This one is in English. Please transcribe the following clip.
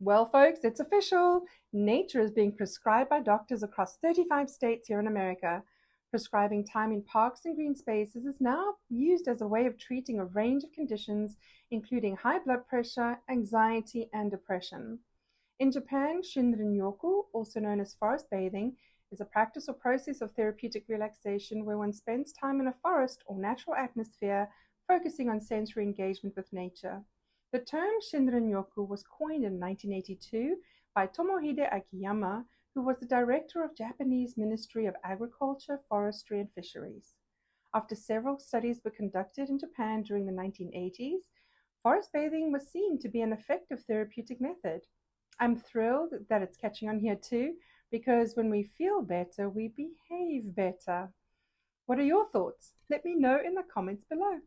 Well, folks, it's official. Nature is being prescribed by doctors across 35 states here in America. Prescribing time in parks and green spaces is now used as a way of treating a range of conditions, including high blood pressure, anxiety, and depression. In Japan, Shinrin-yoku, also known as forest bathing, is a practice or process of therapeutic relaxation where one spends time in a forest or natural atmosphere, focusing on sensory engagement with nature. The term Shinrin-yoku was coined in 1982 by Tomohide Akiyama, who was the director of Japanese Ministry of Agriculture, Forestry, and Fisheries. After several studies were conducted in Japan during the 1980s, forest bathing was seen to be an effective therapeutic method. I'm thrilled that it's catching on here too, because when we feel better, we behave better. What are your thoughts? Let me know in the comments below.